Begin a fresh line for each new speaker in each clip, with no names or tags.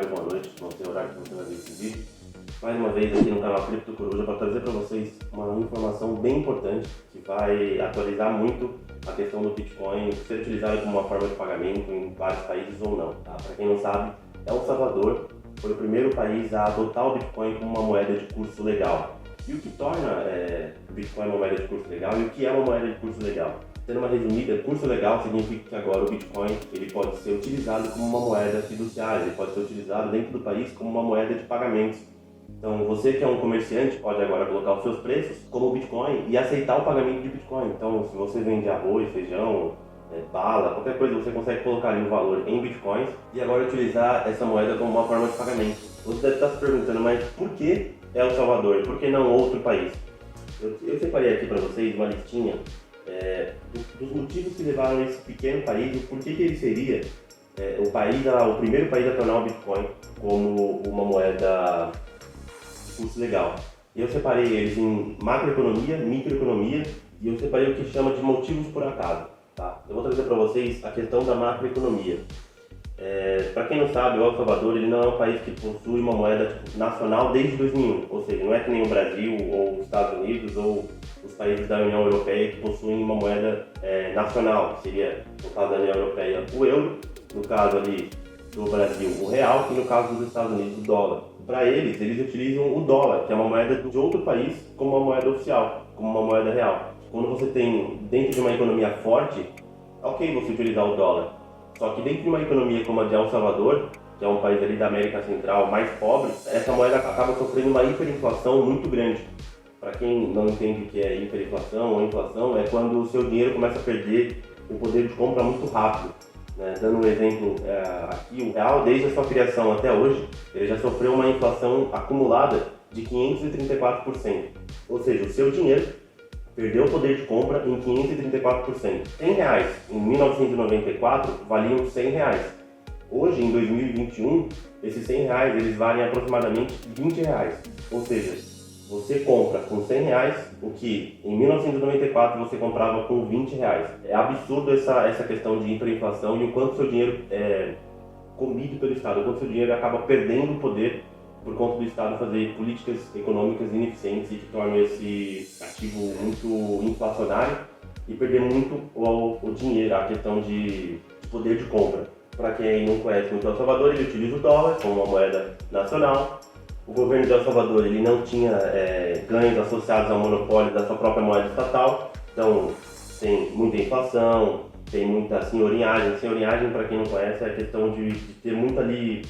tarde ou boa noite, não sei o horário que você vai ver esse vídeo. Mais uma vez aqui no canal Cripto Coruja para trazer para vocês uma informação bem importante que vai atualizar muito a questão do Bitcoin ser utilizado como uma forma de pagamento em vários países ou não. Tá? Para quem não sabe, El Salvador foi o primeiro país a adotar o Bitcoin como uma moeda de curso legal. E o que torna o Bitcoin uma moeda de curso legal e o que é uma moeda de curso legal? Sendo uma resumida, curso legal significa que agora o Bitcoin ele pode ser utilizado como uma moeda fiduciária, ele pode ser utilizado dentro do país como uma moeda de pagamentos. Então você que é um comerciante pode agora colocar os seus preços como Bitcoin e aceitar o pagamento de Bitcoin. Então se você vende arroz, feijão, bala, qualquer coisa, você consegue colocar ali um valor em Bitcoins e agora utilizar essa moeda como uma forma de pagamento. Você deve estar se perguntando, mas por que El Salvador? Por que não outro país? Eu separei aqui para vocês uma listinha dos motivos que levaram esse pequeno país, e por que ele seria o primeiro país a tornar o Bitcoin como uma moeda de curso legal. Eu separei eles em macroeconomia, microeconomia e eu separei o que chama de motivos por acaso. Tá? Eu vou trazer para vocês a questão da macroeconomia. Para quem não sabe, o El Salvador ele não é um país que possui uma moeda nacional desde 2001, ou seja, não é que nem o Brasil ou os Estados Unidos ou os países da União Europeia que possuem uma moeda nacional, que seria, no caso da União Europeia, o euro, no caso ali do Brasil, o real, e no caso dos Estados Unidos, o dólar. Para eles utilizam o dólar, que é uma moeda de outro país, como uma moeda oficial, como uma moeda real. Quando você tem, dentro de uma economia forte, é ok você utilizar o dólar. Só que dentro de uma economia como a de El Salvador, que é um país ali da América Central mais pobre, essa moeda acaba sofrendo uma hiperinflação muito grande. Para quem não entende o que é hiperinflação ou inflação, é quando o seu dinheiro começa a perder o poder de compra muito rápido. Né? Dando um exemplo aqui, o real, desde a sua criação até hoje, ele já sofreu uma inflação acumulada de 534%. Ou seja, o seu dinheiro perdeu o poder de compra em 534%. R$100 em 1994 valiam R$100. Hoje, em 2021, esses R$100 eles valem aproximadamente R$20. Ou seja, você compra com R$100 o que em 1994 você comprava com R$20. É absurdo essa questão de hiperinflação e o quanto seu dinheiro é comido pelo Estado, o quanto seu dinheiro acaba perdendo o poder por conta do Estado fazer políticas econômicas ineficientes e que tornam esse ativo muito inflacionário e perder muito o dinheiro, a questão de poder de compra. Para quem não conhece muito El Salvador, ele utiliza o dólar como uma moeda nacional. O governo de El Salvador ele não tinha ganhos associados ao monopólio da sua própria moeda estatal, então tem muita inflação, tem muita senhorinhagem. Senhorinhagem, para quem não conhece, é a questão de ter muita ali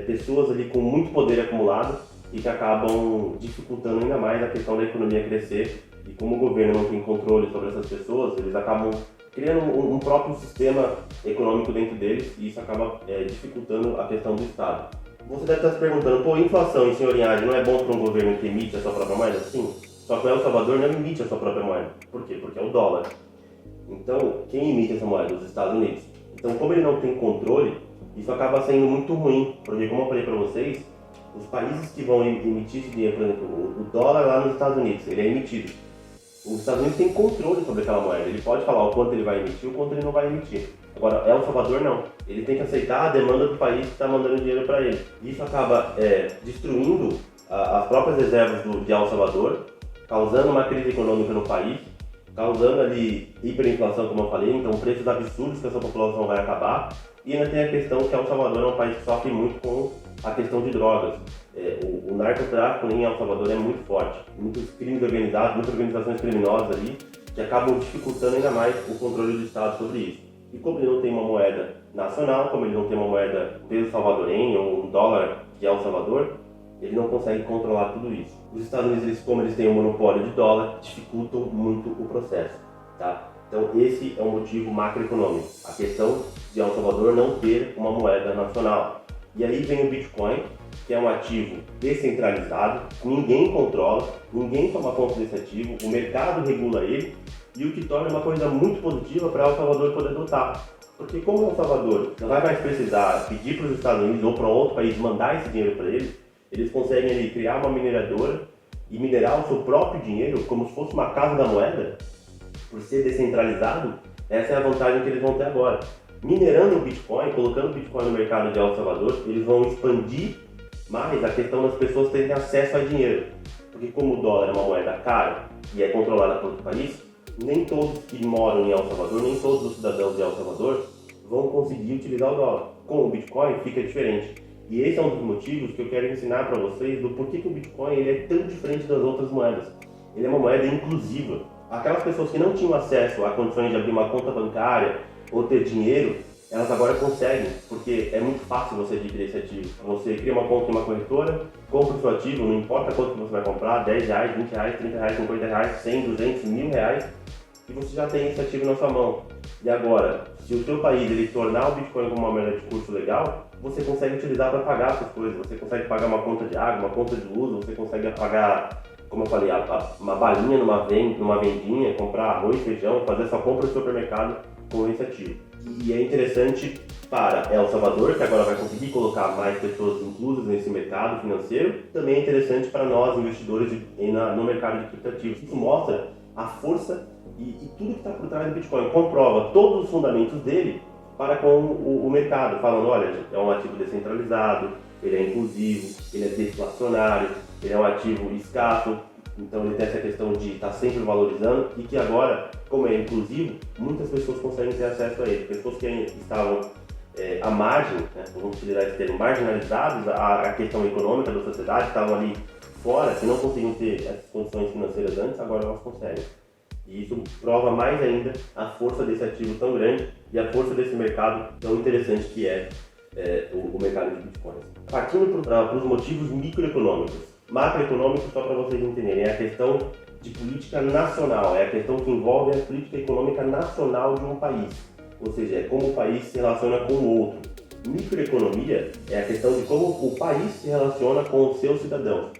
pessoas ali com muito poder acumulado e que acabam dificultando ainda mais a questão da economia crescer. E como o governo não tem controle sobre essas pessoas, eles acabam criando um próprio sistema econômico dentro deles e isso acaba dificultando a questão do Estado. Você deve estar se perguntando, pô, inflação e senhorinhagem não é bom para um governo que emite a sua própria moeda? Sim, só que o El Salvador não emite a sua própria moeda. Por quê? Porque é o dólar. Então, quem emite essa moeda? Os Estados Unidos. Então, como ele não tem controle, isso acaba sendo muito ruim, porque como eu falei para vocês, os países que vão emitir esse dinheiro, por exemplo, o dólar lá nos Estados Unidos, ele é emitido. Os Estados Unidos têm controle sobre aquela moeda, ele pode falar o quanto ele vai emitir e o quanto ele não vai emitir. Agora, El Salvador não, ele tem que aceitar a demanda do país que está mandando dinheiro para ele. Isso acaba destruindo as próprias reservas de El Salvador, causando uma crise econômica no país, causando ali hiperinflação, como eu falei, então preços absurdos que essa população vai acabar. E ainda tem a questão que El Salvador é um país que sofre muito com a questão de drogas. O narcotráfico em El Salvador é muito forte. Muitos crimes organizados, muitas organizações criminosas ali, que acabam dificultando ainda mais o controle do Estado sobre isso. E como ele não tem uma moeda nacional, como ele não tem uma moeda peso salvadorenho ou um dólar de El Salvador, ele não consegue controlar tudo isso. Os Estados Unidos, como eles têm um monopólio de dólar, dificultam muito o processo. Tá? Então esse é um motivo macroeconômico, a questão de El Salvador não ter uma moeda nacional. E aí vem o Bitcoin, que é um ativo descentralizado, ninguém controla, ninguém toma conta desse ativo, o mercado regula ele, e o que torna uma coisa muito positiva para El Salvador poder adotar. Porque como El Salvador não vai mais precisar pedir para os Estados Unidos ou para outro país mandar esse dinheiro para eles conseguem ali criar uma mineradora e minerar o seu próprio dinheiro como se fosse uma casa da moeda, por ser descentralizado, essa é a vantagem que eles vão ter agora. minerando o Bitcoin, colocando o Bitcoin no mercado de El Salvador, eles vão expandir mais a questão das pessoas terem acesso a dinheiro. Porque como o dólar é uma moeda cara e é controlada por outro país, nem todos que moram em El Salvador, nem todos os cidadãos de El Salvador vão conseguir utilizar o dólar. Com o Bitcoin fica diferente. E esse é um dos motivos que eu quero ensinar para vocês do porquê que o Bitcoin ele é tão diferente das outras moedas. Ele é uma moeda inclusiva. Aquelas pessoas que não tinham acesso a condições de abrir uma conta bancária ou ter dinheiro, elas agora conseguem, porque é muito fácil você adquirir esse ativo. Você cria uma conta em uma corretora, compra o seu ativo, não importa quanto que você vai comprar, R$10, R$20, R$30, R$50, 100, 200, R$1.000, e você já tem esse ativo na sua mão. E agora, se o seu país ele tornar o Bitcoin como uma moeda de curso legal, você consegue utilizar para pagar suas coisas. Você consegue pagar uma conta de água, uma conta de luz, você consegue pagar, como eu falei, uma balinha numa vendinha, comprar arroz, feijão, fazer sua compra no supermercado com esse ativo. E é interessante para El Salvador, que agora vai conseguir colocar mais pessoas inclusas nesse mercado financeiro. Também é interessante para nós, investidores no mercado de criptoativos. Isso mostra a força e tudo que está por trás do Bitcoin. Comprova todos os fundamentos dele para com o mercado, falando, olha, é um ativo descentralizado, ele é inclusivo, ele é deflacionário, ele é um ativo escasso, então ele tem essa questão de estar sempre valorizando e que agora, como é inclusivo, muitas pessoas conseguem ter acesso a ele. Pessoas que estavam à margem, né, vamos utilizar esse termo, marginalizados à questão econômica da sociedade, estavam ali fora, que não conseguiam ter essas condições financeiras antes, agora elas conseguem. E isso prova mais ainda a força desse ativo tão grande e a força desse mercado tão interessante que é o mercado de bitcoins. Partindo para os motivos microeconômicos. Macroeconômicos, só para vocês entenderem, é a questão de política nacional, é a questão que envolve a política econômica nacional de um país. Ou seja, é como o país se relaciona com o outro. Microeconomia é a questão de como o país se relaciona com os seus cidadãos.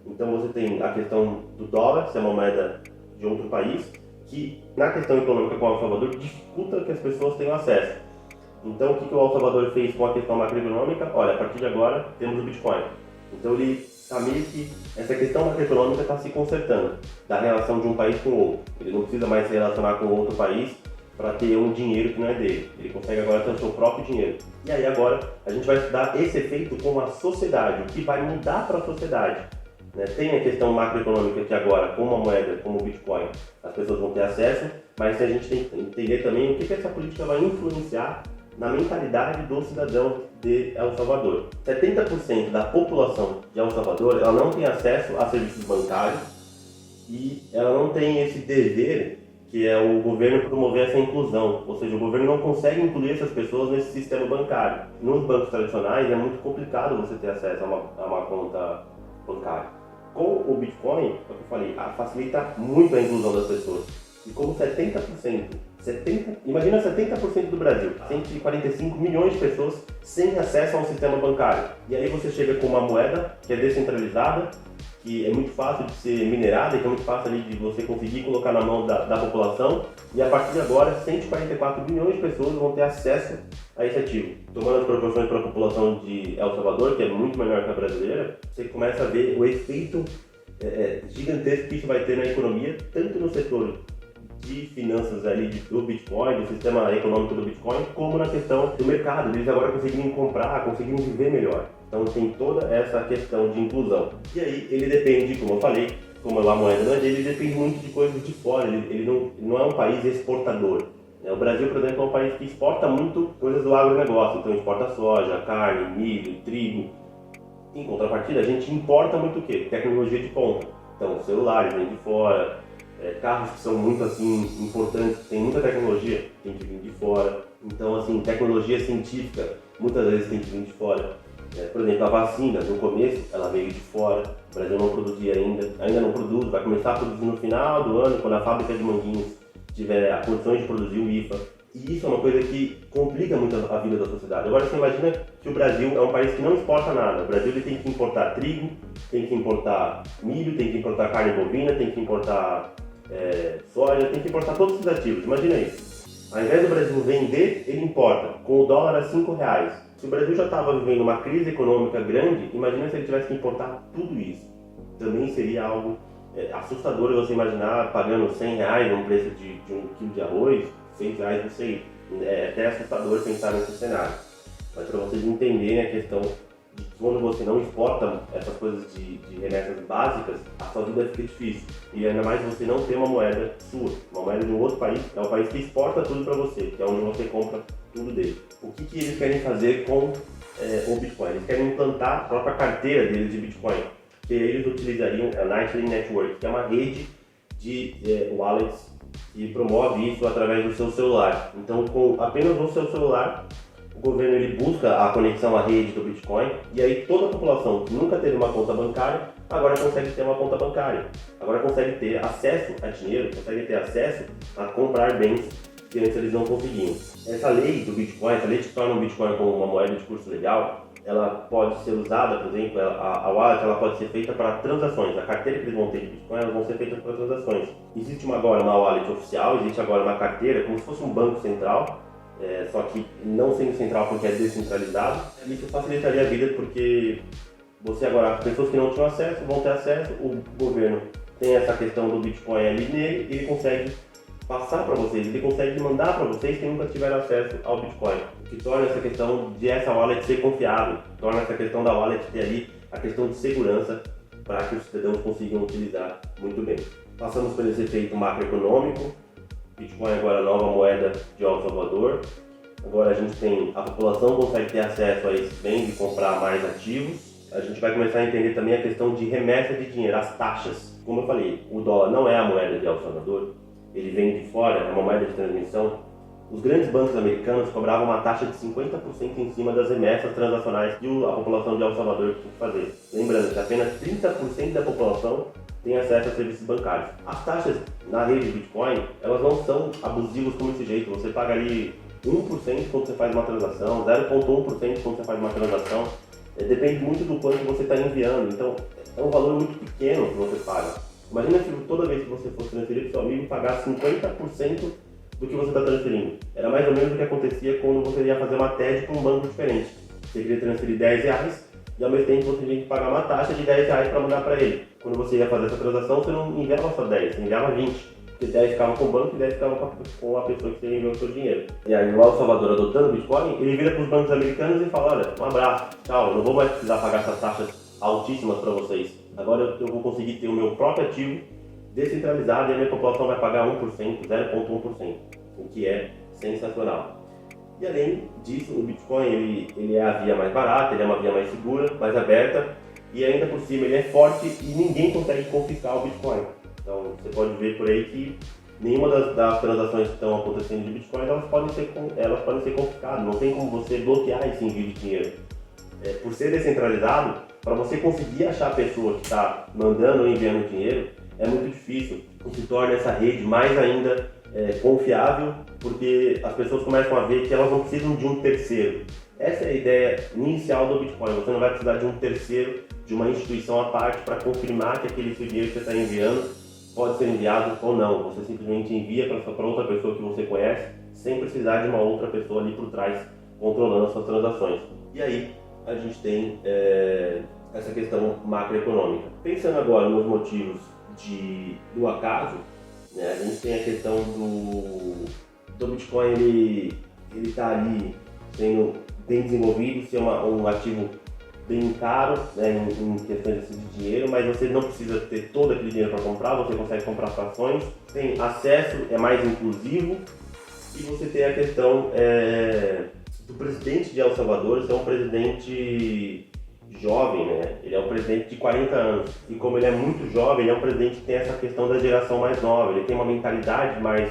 Então você tem a questão do dólar, se é uma moeda de outro país, que na questão econômica com o El Salvador dificulta que as pessoas tenham acesso. Então o que o El Salvador fez com a questão macroeconômica? Olha, a partir de agora temos o Bitcoin. Então ele está meio que, essa questão macroeconômica está se consertando da relação de um país com o outro. Ele não precisa mais se relacionar com outro país para ter um dinheiro que não é dele. Ele consegue agora ter o seu próprio dinheiro. E aí agora a gente vai estudar esse efeito com a sociedade, o que vai mudar para a sociedade. Tem a questão macroeconômica que agora, com uma moeda como o Bitcoin, as pessoas vão ter acesso, mas a gente tem que entender também o que essa política vai influenciar na mentalidade do cidadão de El Salvador. 70% da população de El Salvador ela não tem acesso a serviços bancários e ela não tem esse dever que é o governo promover essa inclusão, ou seja, o governo não consegue incluir essas pessoas nesse sistema bancário. Nos bancos tradicionais é muito complicado você ter acesso a uma conta bancária. Com o Bitcoin, é o que eu falei, facilita muito a inclusão das pessoas. E como imagina 70% do Brasil, 145 milhões de pessoas sem acesso a um sistema bancário. E aí você chega com uma moeda que é descentralizada, que é muito fácil de ser minerada, que é muito fácil ali de você conseguir colocar na mão da população. E a partir de agora, 144 milhões de pessoas vão ter acesso a esse ativo. Tomando as proporções para a população de El Salvador, que é muito menor que a brasileira, você começa a ver o efeito gigantesco que isso vai ter na economia, tanto no setor de finanças ali do Bitcoin, do sistema econômico do Bitcoin, como na questão do mercado. Eles agora conseguirem comprar, conseguirem viver melhor. Então tem toda essa questão de inclusão. E aí ele depende, como eu falei, como a moeda não é dele, ele depende muito de coisas de fora. Ele não é um país exportador. O Brasil, por exemplo, é um país que exporta muito coisas do agronegócio. Então exporta soja, carne, milho, trigo. Em contrapartida, a gente importa muito o quê? Tecnologia de ponta. Então celulares vêm de fora, carros que são muito assim importantes, que tem muita tecnologia, tem que vir de fora. Então assim, tecnologia científica muitas vezes tem que vir de fora. Por exemplo, a vacina, no começo, ela veio de fora, o Brasil não produzia ainda não produz, vai começar a produzir no final do ano, quando a fábrica de Manguinhos tiver as condições de produzir o IFA. E isso é uma coisa que complica muito a vida da sociedade. Agora você imagina que o Brasil é um país que não exporta nada. O Brasil ele tem que importar trigo, tem que importar milho, tem que importar carne bovina, tem que importar soja, tem que importar todos esses ativos. Imagina isso. Ao invés do Brasil vender, ele importa. Com o dólar a R$5. Se o Brasil já estava vivendo uma crise econômica grande, imagina se ele tivesse que importar tudo isso. Também seria algo É assustador você imaginar pagando R$100 no preço de um quilo de arroz, R$6, não sei. É até assustador pensar nesse cenário. Mas para vocês entenderem a questão de que quando você não exporta essas coisas de remessas básicas, a sua vida fica difícil. E ainda mais você não ter uma moeda sua, uma moeda de um outro país, é o país que exporta tudo para você, que é onde você compra tudo dele. O que eles querem fazer com o Bitcoin? Eles querem implantar a própria carteira deles de Bitcoin, que eles utilizariam a Lightning Network, que é uma rede de wallets que promove isso através do seu celular. Então, com apenas o seu celular, o governo ele busca a conexão à rede do Bitcoin e aí toda a população que nunca teve uma conta bancária agora consegue ter uma conta bancária. Agora consegue ter acesso a dinheiro, consegue ter acesso a comprar bens que antes eles não conseguiam. Essa lei do Bitcoin, essa lei que torna o Bitcoin como uma moeda de curso legal, ela pode ser usada, por exemplo, a wallet ela pode ser feita para transações. A carteira que eles vão ter de Bitcoin, elas vão ser feitas para transações. Existe agora uma wallet oficial, existe agora uma carteira, como se fosse um banco central, só que não sendo central porque é descentralizado. Isso facilitaria a vida porque você agora, as pessoas que não tinham acesso vão ter acesso, o governo tem essa questão do Bitcoin ali nele e ele consegue passar para vocês, ele consegue mandar para vocês que nunca tiveram acesso ao Bitcoin, o que torna essa questão de essa wallet ser confiável, torna essa questão da wallet ter ali a questão de segurança para que os cidadãos consigam utilizar muito bem. Passamos por esse efeito macroeconômico, Bitcoin agora é a nova moeda de El Salvador, agora a gente tem, a população consegue ter acesso a esses bens e comprar mais ativos, a gente vai começar a entender também a questão de remessa de dinheiro, as taxas. Como eu falei, o dólar não é a moeda de El Salvador, ele vem de fora, é uma moeda de transmissão. Os grandes bancos americanos cobravam uma taxa de 50% em cima das remessas transacionais que a população de El Salvador tinha que fazer. Lembrando que apenas 30% da população tem acesso a serviços bancários. As taxas na rede Bitcoin, elas não são abusivas como esse jeito. Você paga ali 1% quando você faz uma transação, 0,1% quando você faz uma transação. Depende muito do quanto você está enviando. Então, é um valor muito pequeno que você paga. Imagina se toda vez que você fosse transferir para o seu amigo pagar 50% do que você está transferindo. Era mais ou menos o que acontecia quando você ia fazer uma TED com um banco diferente. Você queria transferir R$10 e ao mesmo tempo você tinha que pagar uma taxa de R$10 para mandar para ele. Quando você ia fazer essa transação, você não enviava só 10, você enviava 20. Porque 10 ficava com o banco e 10 ficava com a pessoa que você enviou o seu dinheiro. E aí o El Salvador adotando o Bitcoin, ele vira para os bancos americanos e fala, olha, um abraço, tchau, eu não vou mais precisar pagar essas taxas altíssimas para vocês. Agora eu vou conseguir ter o meu próprio ativo descentralizado e a minha população vai pagar 1%, 0,1%, o que é sensacional. E além disso, o Bitcoin ele é a via mais barata, ele é uma via mais segura, mais aberta e ainda por cima ele é forte e ninguém consegue confiscar o Bitcoin. Então você pode ver por aí que nenhuma das transações que estão acontecendo de Bitcoin elas podem ser confiscadas, não tem como você bloquear esse envio de dinheiro. Por ser descentralizado, para você conseguir achar a pessoa que está mandando ou enviando dinheiro, é muito difícil. Isso torna essa rede mais ainda confiável, porque as pessoas começam a ver que elas não precisam de um terceiro. Essa é a ideia inicial do Bitcoin. Você não vai precisar de um terceiro, de uma instituição à parte para confirmar que aquele dinheiro que você está enviando pode ser enviado ou não. Você simplesmente envia para outra pessoa que você conhece, sem precisar de uma outra pessoa ali por trás controlando as suas transações. E aí a gente tem essa questão macroeconômica. Pensando agora nos motivos do acaso, né, a gente tem a questão do Bitcoin, ele está ali sendo bem desenvolvido, ser um ativo bem caro, né, em questões de dinheiro, mas você não precisa ter todo aquele dinheiro para comprar, você consegue comprar frações, tem acesso, é mais inclusivo, e você tem a questão do presidente de El Salvador ser um presidente jovem, né? Ele é um presidente de 40 anos. E como ele é muito jovem, ele é um presidente que tem essa questão da geração mais nova. Ele tem uma mentalidade mais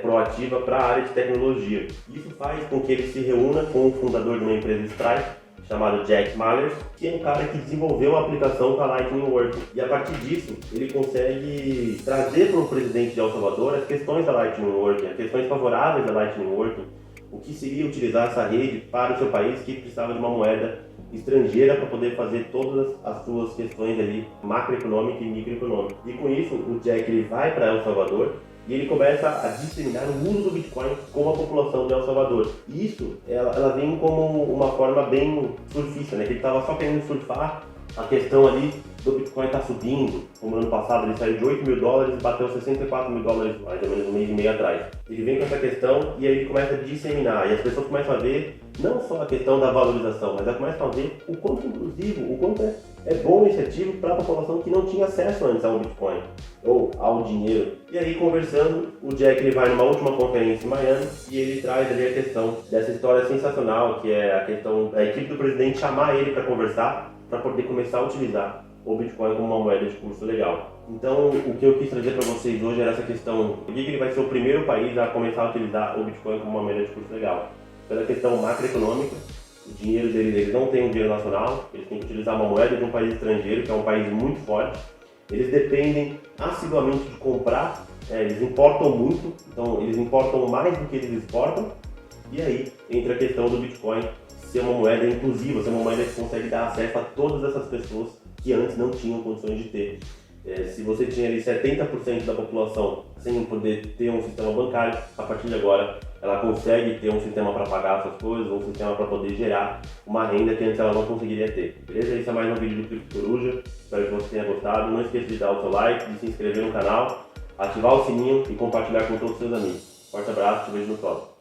proativa para a área de tecnologia. Isso faz com que ele se reúna com o fundador de uma empresa Stripe, chamado Jack Mallers, que é um cara que desenvolveu a aplicação para Lightning Working. E a partir disso, ele consegue trazer para o presidente de El Salvador as questões da Lightning Working, as questões favoráveis da Lightning Working, o que seria utilizar essa rede para o seu país que precisava de uma moeda estrangeira para poder fazer todas as suas questões ali macroeconômicas e microeconômicas. E com isso, o Jack ele vai para El Salvador e ele começa a disseminar o uso do Bitcoin com a população de El Salvador. E isso, ela vem como uma forma bem surfista, né? Que ele estava só querendo surfar a questão ali do Bitcoin está subindo, como no ano passado ele saiu de 8 mil dólares e bateu 64 mil dólares mais ou menos um mês e meio atrás. Ele vem com essa questão e aí ele começa a disseminar, e as pessoas começam a ver não só a questão da valorização, mas elas começam a ver o quanto inclusivo, o quanto é bom esse ativo para a população que não tinha acesso antes ao Bitcoin ou ao dinheiro. E aí, conversando, o Jack ele vai numa última conferência em Miami e ele traz ali a questão dessa história sensacional, que é a questão da equipe do presidente chamar ele para conversar, para poder começar a utilizar o Bitcoin como uma moeda de curso legal. Então, o que eu quis trazer para vocês hoje era essa questão, por que ele vai ser o primeiro país a começar a utilizar o Bitcoin como uma moeda de curso legal? Pela questão macroeconômica, o dinheiro deles, eles não têm um dinheiro nacional, eles têm que utilizar uma moeda de um país estrangeiro, que é um país muito forte. Eles dependem assiduamente de comprar, eles importam muito, então eles importam mais do que eles exportam. E aí entra a questão do Bitcoin ser uma moeda inclusiva, ser uma moeda que consegue dar acesso a todas essas pessoas que antes não tinham condições de ter. Se você tinha ali 70% da população sem poder ter um sistema bancário, a partir de agora ela consegue ter um sistema para pagar suas coisas, um sistema para poder gerar uma renda que antes ela não conseguiria ter. Beleza? Esse é mais um vídeo do Cripto Coruja, espero que você tenha gostado. Não esqueça de dar o seu like, de se inscrever no canal, ativar o sininho e compartilhar com todos os seus amigos. Forte abraço, te vejo no próximo.